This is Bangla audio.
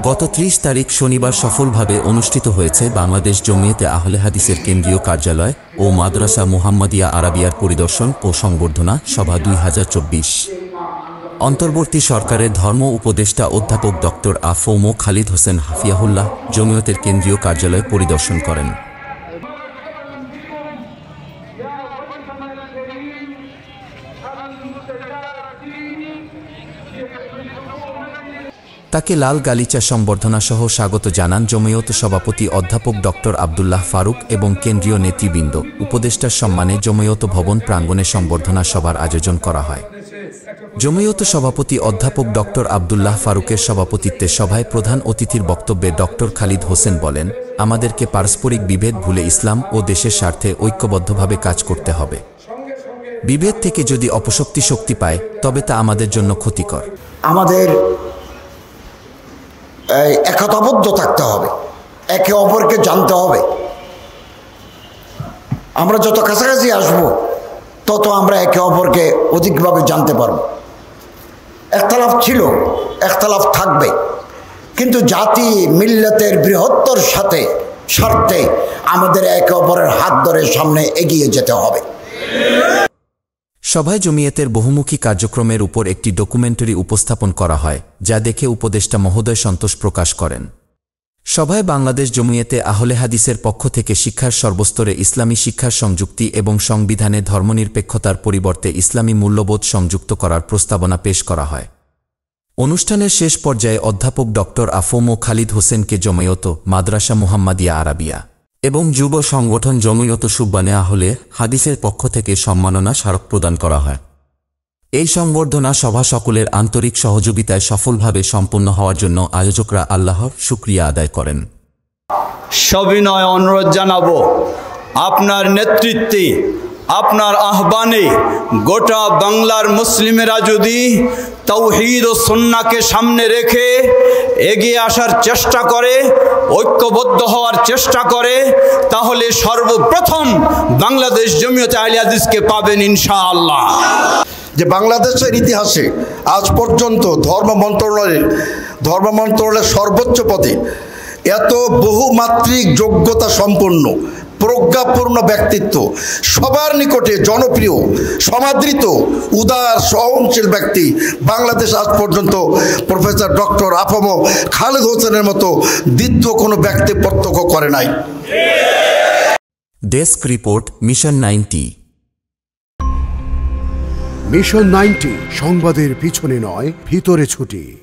গত ৩০ তারিখ শনিবার সফলভাবে অনুষ্ঠিত হয়েছে বাংলাদেশ জমিয়তে আহলে হাদিসের কেন্দ্রীয় কার্যালয় ও মাদ্রাসা মুহাম্মাদিয়া আরাবিয়ার পরিদর্শন ও সংবর্ধনা সভা ২০২৪। অন্তর্বর্তী সরকারের ধর্ম উপদেষ্টা অধ্যাপক ডক্টর আ.ফ.ম. খালিদ হোসেন হাফিয়াহুল্লাহ জমিয়তের কেন্দ্রীয় কার্যালয় পরিদর্শন করেন। তাকে লাল গালিচা সম্বর্ধনা সহ স্বাগত জানান জমিয়ত সভাপতি অধ্যাপক ডক্টর আব্দুল্লাহ ফারুক এবং কেন্দ্রীয় নেতৃবৃন্দ। উপদেষ্টার সম্মানে জমিয়ত ভবন প্রাঙ্গণে সম্বর্ধনা সভার আয়োজন করা হয়। জমিয়ত সভাপতি অধ্যাপক ডক্টর আব্দুল্লাহ ফারুকের সভাপতিত্বে সভায় প্রধান অতিথির বক্তব্যে ডক্টর খালিদ হোসেন বলেন, আমাদেরকে পারস্পরিক বিভেদ ভুলে ইসলাম ও দেশের স্বার্থে ঐক্যবদ্ধভাবে কাজ করতে হবে। বিভেদ থেকে যদি অপশক্তি শক্তি পায় তবে তা আমাদের জন্য ক্ষতিকর। আমাদের একতাবদ্ধ থাকতে হবে, একে অপরকে জানতে হবে। আমরা যত কাছাকাছি আসব তত আমরা একে অপরকে অধিকভাবে জানতে পারব। একতলাফ ছিল, একতলাফ থাকবে, কিন্তু জাতি মিল্লাতের বৃহত্তর স্বার্থে আমাদের একে অপরের হাত ধরে সামনে এগিয়ে যেতে হবে। সভায় জমিয়তের বহুমুখী কার্যক্রমের উপর একটি ডকুমেন্টারি উপস্থাপন করা হয়, যা দেখে উপদেষ্টা মহোদয় সন্তোষ প্রকাশ করেন। সভায় বাংলাদেশ জমিয়তে আহলে হাদিসের পক্ষ থেকে শিক্ষার সর্বস্তরে ইসলামী শিক্ষার সংযুক্তি এবং সংবিধানে ধর্মনিরপেক্ষতার পরিবর্তে ইসলামী মূল্যবোধ সংযুক্ত করার প্রস্তাবনা পেশ করা হয়। অনুষ্ঠানের শেষ পর্যায়ে অধ্যাপক ডক্টর আ.ফ.ম. খালিদ হোসেনকে জমিয়ত, মাদ্রাসা মুহাম্মাদিয়া আরাবিয়া এবং যুব সংগঠন জমিয়ত সুব্বানে আহলে হাদিসের পক্ষ থেকে সম্মাননা স্মারক প্রদান করা হয়। এই সংবর্ধনা সভা সকলের আন্তরিক সহযোগিতায় সফলভাবে সম্পন্ন হওয়ার জন্য আয়োজকরা আল্লাহর শুকরিয়া আদায় করেন। সবিনয় অনুরোধ জানাবো, আপনার নেতৃত্বে, আপনার আহ্বানে গোটা বাংলার মুসলিমেরা যদি তাওহীদ ও সুন্নাহকে সামনে রেখে এগিয়ে আসার চেষ্টা করে, ঐক্যবদ্ধ হওয়ার চেষ্টা করে, তাহলে সর্বপ্রথম বাংলাদেশ জমিয়তে আহলে হাদিসকে পাবেন ইনশাআল্লাহ। যে বাংলাদেশের ইতিহাসে আজ পর্যন্ত ধর্ম মন্ত্রণালয়ের সর্বোচ্চ পদে এত বহুমাত্রিক যোগ্যতা সম্পন্ন প্রজ্ঞাপূর্ণ ব্যক্তিত্ব, সবার নিকটে জনপ্রিয়, সমাদৃত, উদার, সহনশীল ব্যক্তি বাংলাদেশ আজ পর্যন্ত প্রফেসর ডক্টর আ.ফ.ম. খালিদ হোসেনের মতো দ্বিতীয় কোনো ব্যক্তি প্রত্যক্ষ করে নাই। Desk report, mission 90। মিশন 90 সংবাদের পিছনে নয়, ভিতরে ছুটি।